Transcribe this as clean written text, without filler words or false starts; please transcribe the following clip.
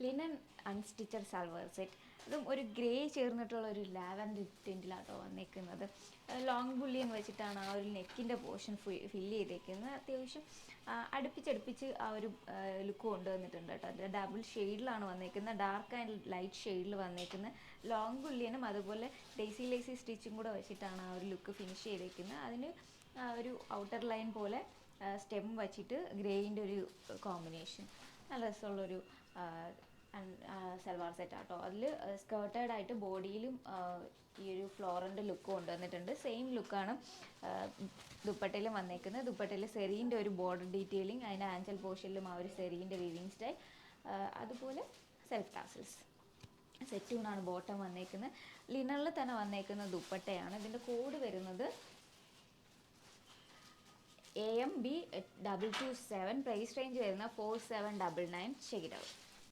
Linen unstitched salwar set. അതും ഒരു grey ചേർന്നിട്ടുള്ള ഒരു ലാവൻഡർ ടിൻറ്റിലാട്ടോ വന്നേക്കുന്നത്. ലോങ് ബുള്ളിയൻ വെച്ചിട്ടാണ് ആ ഒരു നെക്കിൻ്റെ പോർഷൻ ഫില്ല് ചെയ്തേക്കുന്നത്. അത്യാവശ്യം അടുപ്പിച്ചടുപ്പിച്ച് ആ ഒരു ലുക്ക് കൊണ്ടുവന്നിട്ടുണ്ട് കേട്ടോ. അത് ഡബിൾ ഷെയ്ഡിലാണ് വന്നേക്കുന്നത്, ഡാർക്ക് ആൻഡ് ലൈറ്റ് ഷെയ്ഡിൽ വന്നേക്കുന്നത്. ലോങ് ബുള്ളിയനും അതുപോലെ ഡേസി ലേസി സ്റ്റിച്ചും കൂടെ വെച്ചിട്ടാണ് ആ ഒരു ലുക്ക് ഫിനിഷ് ചെയ്തേക്കുന്നത്. അതിന് ഒരു ഔട്ടർ ലൈൻ പോലെ സ്റ്റെം വച്ചിട്ട് ഗ്രേയിൻ്റെ ഒരു കോമ്പിനേഷൻ, നല്ല രസമുള്ളൊരു സൽവാർ സെറ്റ് ആട്ടോ. അതിൽ സ്കേർട്ടഡ് ആയിട്ട് ബോഡിയിലും ഈ ഒരു ഫ്ലോറൻ്റെ ലുക്ക് കൊണ്ടുവന്നിട്ടുണ്ട്. സെയിം ലുക്കാണ് ദുപ്പട്ടയിലും വന്നേക്കുന്നത്. ദുപ്പട്ടയിൽ സെറീൻ്റെ ഒരു ബോർഡർ ഡീറ്റെയിലിംഗ്, അതിൻ്റെ ആഞ്ചൽ പോർഷനിലും ആ ഒരു സെറീൻ്റെ വീവിങ് സ്റ്റൈൽ, അതുപോലെ സെൽഫ് ടാസിൽസ്. സെറ്റൂണാണ് ബോട്ടം വന്നേക്കുന്നത്. ലിനണിൽ തന്നെ വന്നേക്കുന്ന ദുപ്പട്ടയാണ്. ഇതിൻ്റെ കോഡ് വരുന്നത് AMB 227. പ്രൈസ് റേഞ്ച് വരുന്ന 4799. Check it out.